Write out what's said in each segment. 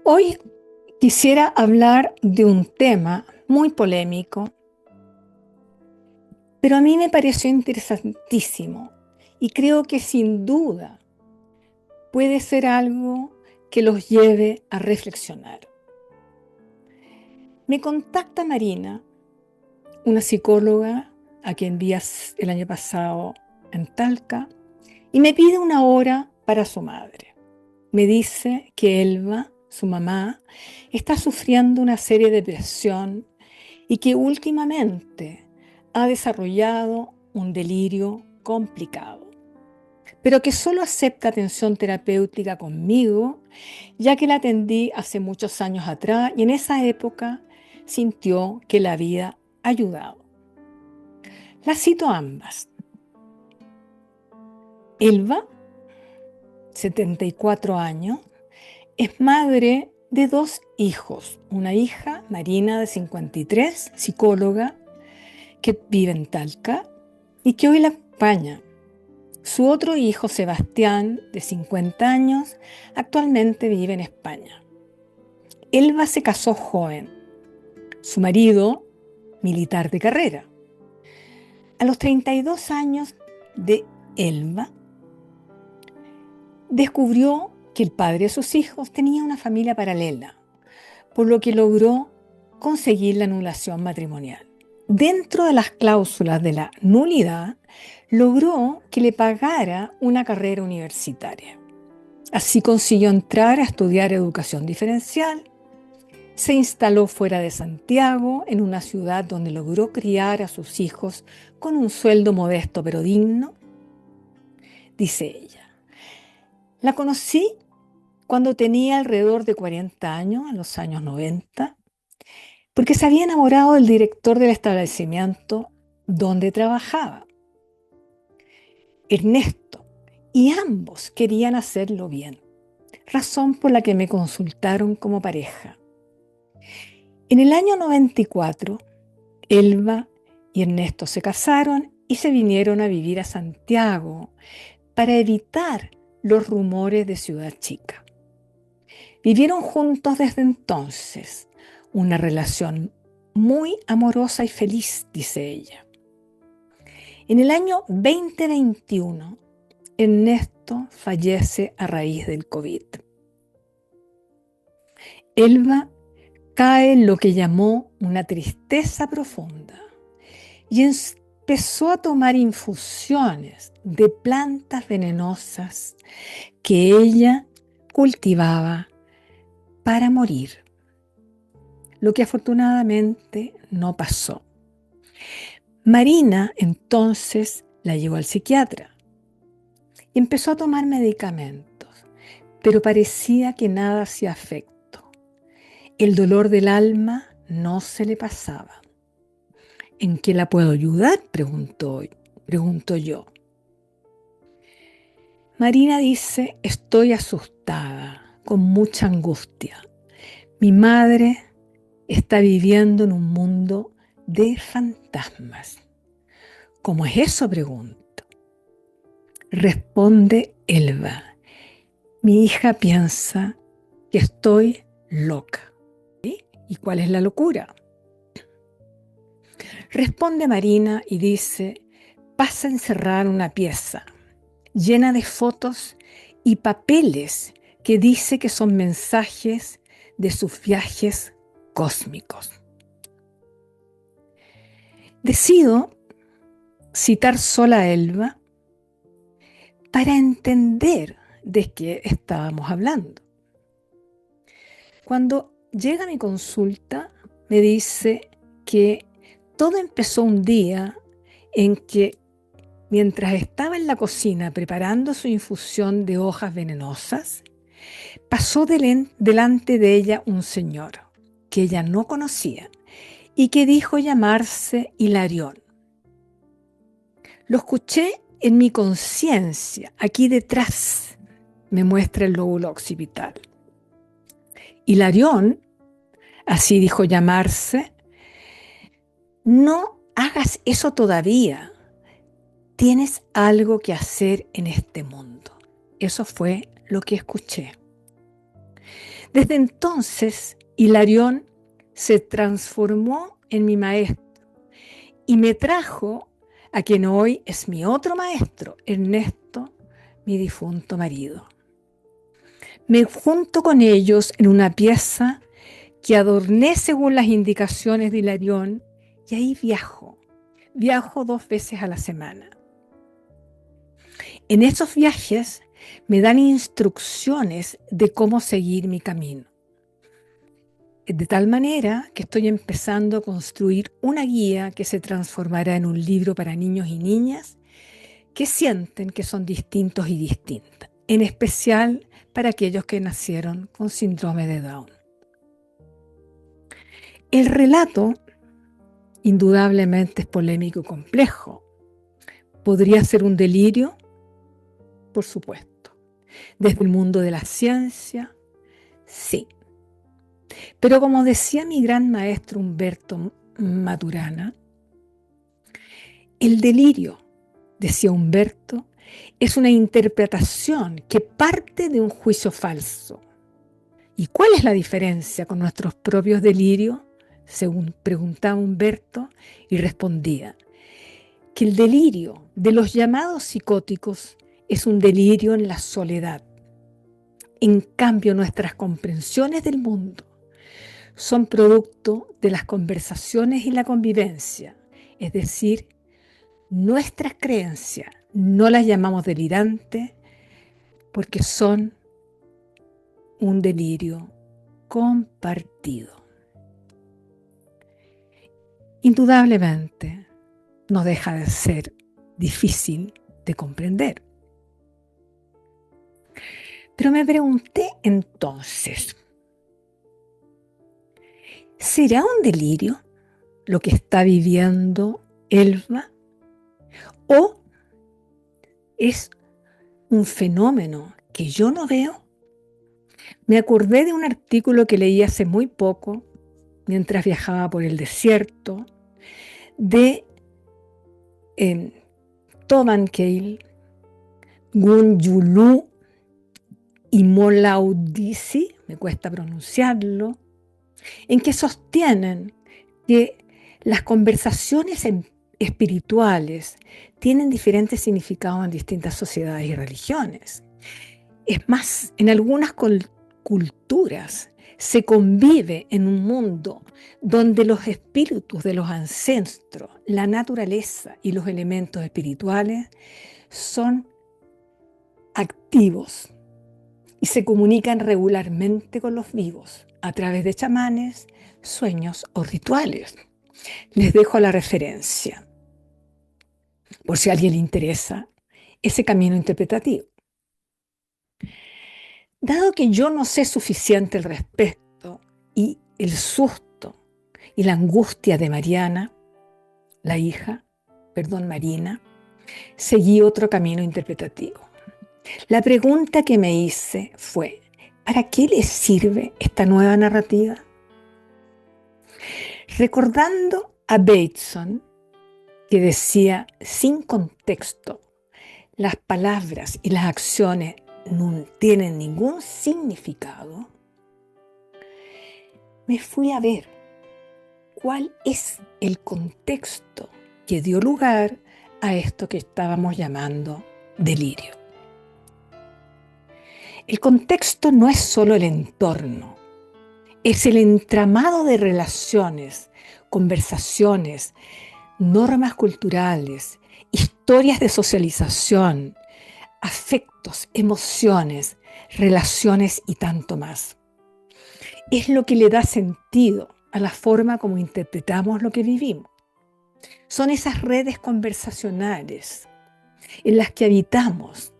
Hoy quisiera hablar de un tema muy polémico, pero a mí me pareció interesantísimo y creo que sin duda puede ser algo que los lleve a reflexionar. Me contacta Marina, una psicóloga a quien vi el año pasado en Talca, y me pide una hora para su madre. Me dice que Elba, su mamá, está sufriendo una serie de depresión y que últimamente ha desarrollado un delirio complicado, pero que solo acepta atención terapéutica conmigo, ya que la atendí hace muchos años atrás y en esa época sintió que la había ayudado. Las cito ambas. Elba, 74 años, es madre de 2 hijos, una hija, Marina, de 53, psicóloga, que vive en Talca y que hoy la acompaña. Su otro hijo, Sebastián, de 50 años, actualmente vive en España. Elba se casó joven. Su marido, militar de carrera. A los 32 años de Elba, descubrió que el padre de sus hijos tenía una familia paralela, por lo que logró conseguir la anulación matrimonial. Dentro de las cláusulas de la nulidad, logró que le pagara una carrera universitaria. Así consiguió entrar a estudiar educación diferencial, se instaló fuera de Santiago, en una ciudad donde logró criar a sus hijos con un sueldo modesto pero digno. Dice ella, la conocí cuando tenía alrededor de 40 años, en los años 90, porque se había enamorado del director del establecimiento donde trabajaba, Ernesto, y ambos querían hacerlo bien, razón por la que me consultaron como pareja. En el año 94, Elba y Ernesto se casaron y se vinieron a vivir a Santiago para evitar los rumores de Ciudad Chica. Vivieron juntos desde entonces, una relación muy amorosa y feliz, dice ella. En el año 2021, Ernesto fallece a raíz del COVID. Elba cae en lo que llamó una tristeza profunda y empezó a tomar infusiones de plantas venenosas que ella cultivaba para morir, lo que afortunadamente no pasó. Marina entonces la llevó al psiquiatra y empezó a tomar medicamentos, pero parecía que nada hacía efecto. El dolor del alma no se le pasaba. ¿En qué la puedo ayudar?, pregunto yo. Marina dice, estoy asustada, con mucha angustia. Mi madre está viviendo en un mundo de fantasmas. ¿Cómo es eso?, pregunto. Responde Elba, mi hija piensa que estoy loca. ¿Y cuál es la locura? Responde Marina y dice, pasa a encerrar una pieza llena de fotos y papeles que dice que son mensajes de sus viajes cósmicos. Decido citar sola a Elba para entender de qué estábamos hablando. Cuando llega a mi consulta, me dice que todo empezó un día en que, mientras estaba en la cocina preparando su infusión de hojas venenosas, pasó delante de ella un señor que ella no conocía y que dijo llamarse Hilarión. Lo escuché en mi conciencia, aquí detrás, me muestra el lóbulo occipital. Hilarión, así dijo llamarse, no hagas eso todavía. Tienes algo que hacer en este mundo. Eso fue lo que escuché. Desde entonces, Hilarión se transformó en mi maestro y me trajo a quien hoy es mi otro maestro, Ernesto, mi difunto marido. Me junto con ellos en una pieza que adorné según las indicaciones de Hilarión y ahí viajo. Viajo 2 veces a la semana. En esos viajes me dan instrucciones de cómo seguir mi camino. De tal manera que estoy empezando a construir una guía que se transformará en un libro para niños y niñas que sienten que son distintos y distintas, en especial para aquellos que nacieron con síndrome de Down. El relato indudablemente es polémico y complejo. ¿Podría ser un delirio? Por supuesto. Desde el mundo de la ciencia, sí. Pero como decía mi gran maestro Humberto Maturana, el delirio, decía Humberto, es una interpretación que parte de un juicio falso. ¿Y cuál es la diferencia con nuestros propios delirios? Según preguntaba Humberto y respondía que el delirio de los llamados psicóticos es un delirio en la soledad. En cambio, nuestras comprensiones del mundo son producto de las conversaciones y la convivencia, es decir, nuestras creencias no las llamamos delirantes porque son un delirio compartido. Indudablemente no deja de ser difícil de comprender. Pero me pregunté entonces, ¿será un delirio lo que está viviendo Elva? ¿O es un fenómeno que yo no veo? Me acordé de un artículo que leí hace muy poco, mientras viajaba por el desierto, de Toban Keil, Gun Yulu y Molaudisi, me cuesta pronunciarlo, en que sostienen que las conversaciones espirituales tienen diferentes significados en distintas sociedades y religiones. Es más, en algunas culturas se convive en un mundo donde los espíritus de los ancestros, la naturaleza y los elementos espirituales son activos y se comunican regularmente con los vivos a través de chamanes, sueños o rituales. Les dejo la referencia, por si a alguien le interesa, ese camino interpretativo. Dado que yo no sé suficiente al respecto y el susto y la angustia de Marina, Marina, seguí otro camino interpretativo. La pregunta que me hice fue, ¿para qué les sirve esta nueva narrativa? Recordando a Bateson, que decía, sin contexto, las palabras y las acciones no tienen ningún significado, me fui a ver cuál es el contexto que dio lugar a esto que estábamos llamando delirio. El contexto no es solo el entorno, es el entramado de relaciones, conversaciones, normas culturales, historias de socialización, afectos, emociones, relaciones y tanto más. Es lo que le da sentido a la forma como interpretamos lo que vivimos. Son esas redes conversacionales en las que habitamos,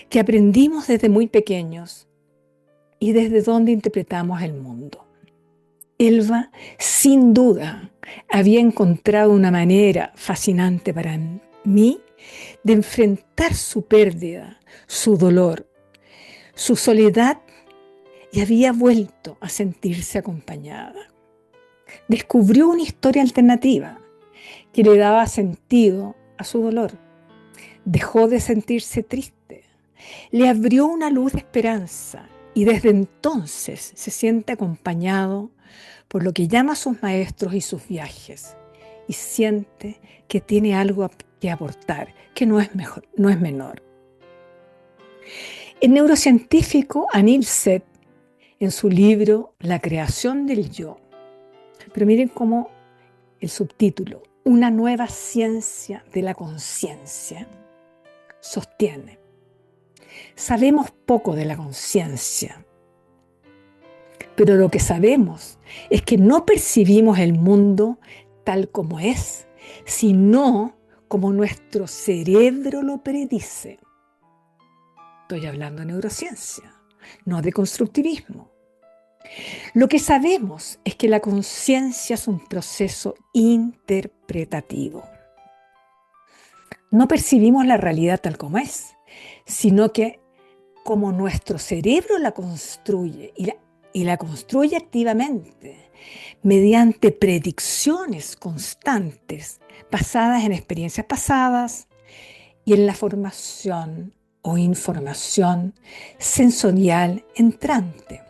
que aprendimos desde muy pequeños y desde donde interpretamos el mundo. Elva, sin duda, había encontrado una manera fascinante para mí de enfrentar su pérdida, su dolor, su soledad, y había vuelto a sentirse acompañada. Descubrió una historia alternativa que le daba sentido a su dolor. Dejó de sentirse triste. Le abrió una luz de esperanza y desde entonces se siente acompañado por lo que llama a sus maestros y sus viajes, y siente que tiene algo que aportar, que no es menor. El neurocientífico Anil Seth, en su libro La creación del yo, pero miren cómo el subtítulo, Una nueva ciencia de la conciencia, sostiene: sabemos poco de la conciencia, pero lo que sabemos es que no percibimos el mundo tal como es, sino como nuestro cerebro lo predice. Estoy hablando de neurociencia, no de constructivismo. Lo que sabemos es que la conciencia es un proceso interpretativo. No percibimos la realidad tal como es, sino que como nuestro cerebro la construye y la construye activamente mediante predicciones constantes basadas en experiencias pasadas y en la formación o información sensorial entrante.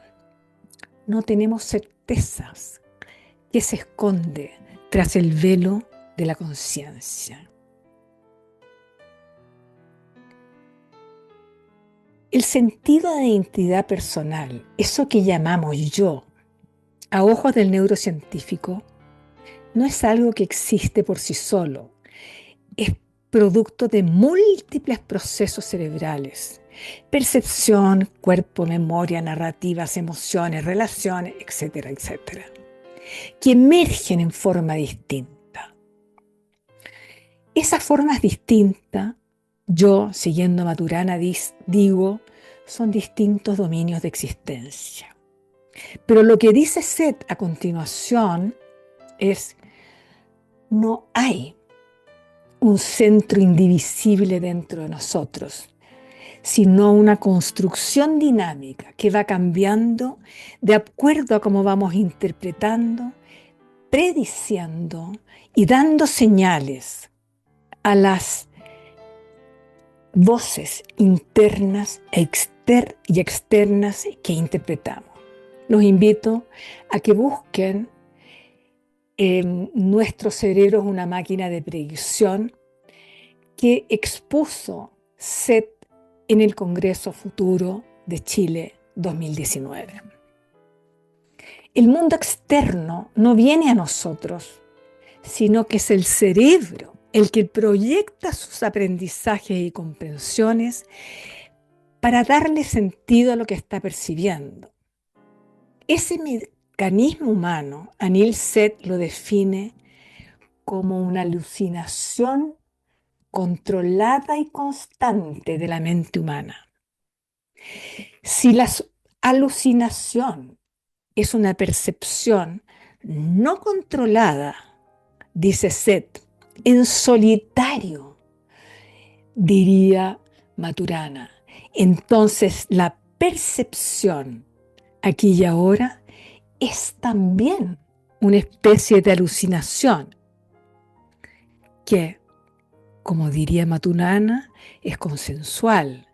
No tenemos certezas que se esconde tras el velo de la conciencia. El sentido de identidad personal, eso que llamamos yo, a ojos del neurocientífico, no es algo que existe por sí solo. Es producto de múltiples procesos cerebrales: percepción, cuerpo, memoria, narrativas, emociones, relaciones, etcétera, etcétera, que emergen en forma distinta. Esas formas distintas, yo, siguiendo Maturana, digo, son distintos dominios de existencia. Pero lo que dice Seth a continuación es: no hay un centro indivisible dentro de nosotros, sino una construcción dinámica que va cambiando de acuerdo a cómo vamos interpretando, prediciendo y dando señales a las voces internas y externas que interpretamos. Los invito a que busquen nuestro cerebro es una máquina de predicción que expuso Seth en el Congreso Futuro de Chile 2019. El mundo externo no viene a nosotros, sino que es el cerebro el que proyecta sus aprendizajes y comprensiones para darle sentido a lo que está percibiendo. Ese mecanismo humano, Anil Seth lo define como una alucinación controlada y constante de la mente humana. Si la alucinación es una percepción no controlada, dice Seth, en solitario, diría Maturana, entonces la percepción aquí y ahora es también una especie de alucinación que, como diría Maturana, es consensual.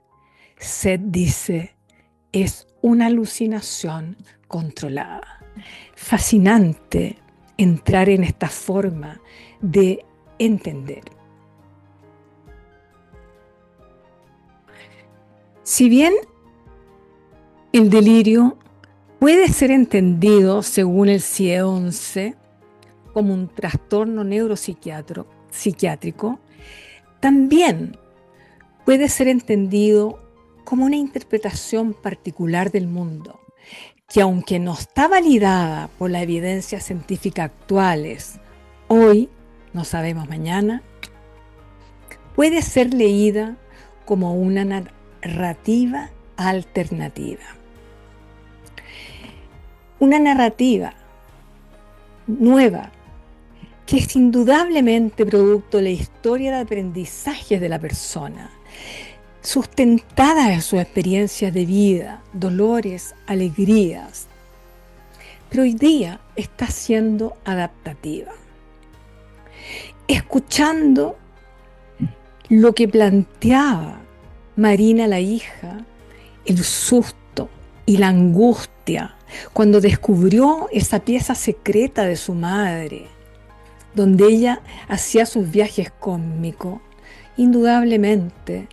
Seth dice, es una alucinación controlada. Fascinante entrar en esta forma de entender. Si bien el delirio puede ser entendido, según el CIE-11, como un trastorno neuropsiquiátrico, también puede ser entendido como una interpretación particular del mundo, que aunque no está validada por la evidencia científica actuales, hoy, no sabemos mañana, puede ser leída como una narrativa alternativa. Una narrativa nueva que es indudablemente producto de la historia de aprendizajes de la persona, sustentada en sus experiencias de vida, dolores, alegrías, pero hoy día está siendo adaptativa. Escuchando lo que planteaba Marina la hija, el susto y la angustia cuando descubrió esa pieza secreta de su madre, donde ella hacía sus viajes cósmicos, indudablemente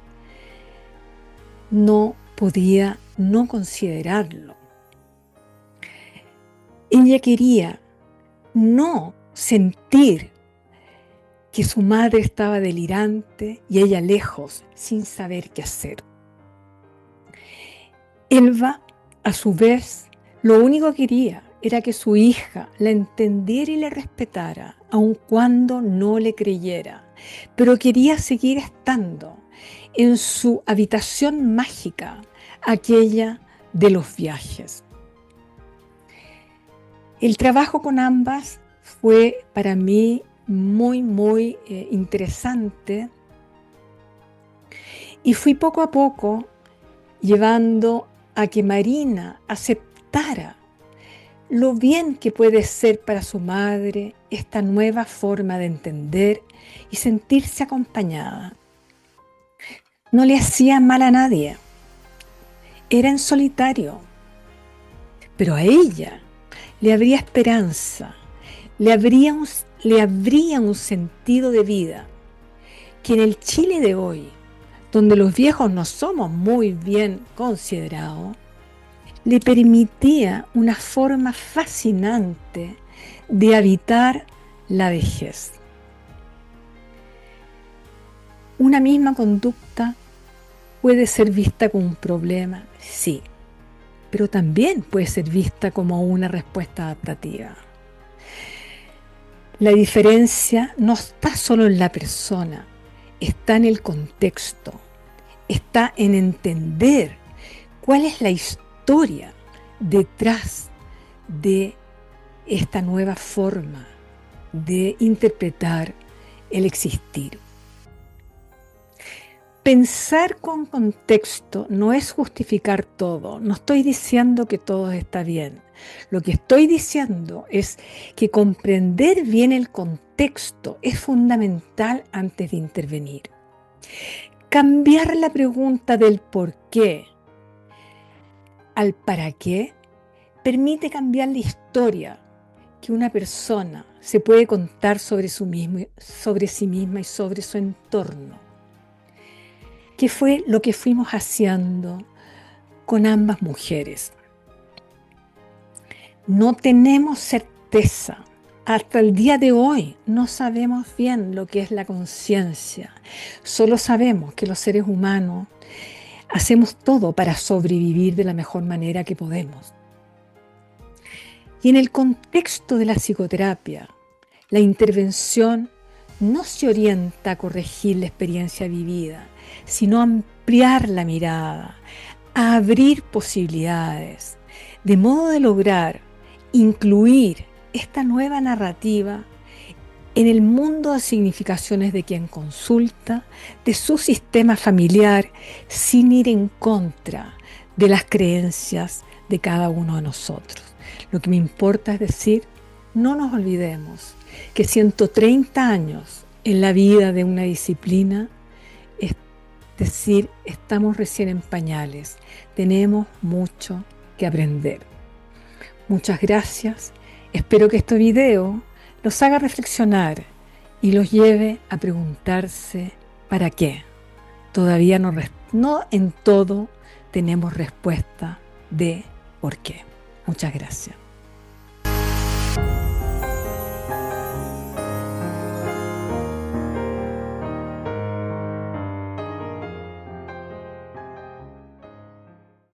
no podía no considerarlo. Ella quería no sentir que su madre estaba delirante y ella lejos, sin saber qué hacer. Elba, a su vez, lo único que quería era que su hija la entendiera y le respetara, aun cuando no le creyera, pero quería seguir estando en su habitación mágica, aquella de los viajes. El trabajo con ambas fue para mí muy interesante y fui poco a poco llevando a que Marina aceptara lo bien que puede ser para su madre esta nueva forma de entender y sentirse acompañada. No le hacía mal a nadie, era en solitario, pero a ella le habría esperanza, le habría un sentido de vida que en el Chile de hoy, donde los viejos no somos muy bien considerados, le permitía una forma fascinante de habitar la vejez. Una misma conducta puede ser vista como un problema, sí, pero también puede ser vista como una respuesta adaptativa. La diferencia no está solo en la persona, está en el contexto, está en entender cuál es la historia detrás de esta nueva forma de interpretar el existir. Pensar con contexto no es justificar todo. No estoy diciendo que todo está bien. Lo que estoy diciendo es que comprender bien el contexto es fundamental antes de intervenir. Cambiar la pregunta del por qué al para qué permite cambiar la historia que una persona se puede contar sobre sí misma y sobre su entorno. ¿Qué fue lo que fuimos haciendo con ambas mujeres? No tenemos certeza. Hasta el día de hoy no sabemos bien lo que es la conciencia. Solo sabemos que los seres humanos hacemos todo para sobrevivir de la mejor manera que podemos. Y en el contexto de la psicoterapia, la intervención no se orienta a corregir la experiencia vivida, sino a ampliar la mirada, a abrir posibilidades, de modo de lograr incluir esta nueva narrativa en el mundo de significaciones de quien consulta, de su sistema familiar, sin ir en contra de las creencias de cada uno de nosotros. Lo que me importa es decir, no nos olvidemos que 130 años en la vida de una disciplina, es decir, estamos recién en pañales, tenemos mucho que aprender. Muchas gracias, espero que este video los haga reflexionar y los lleve a preguntarse ¿para qué? Todavía no en todo tenemos respuesta de por qué. Muchas gracias.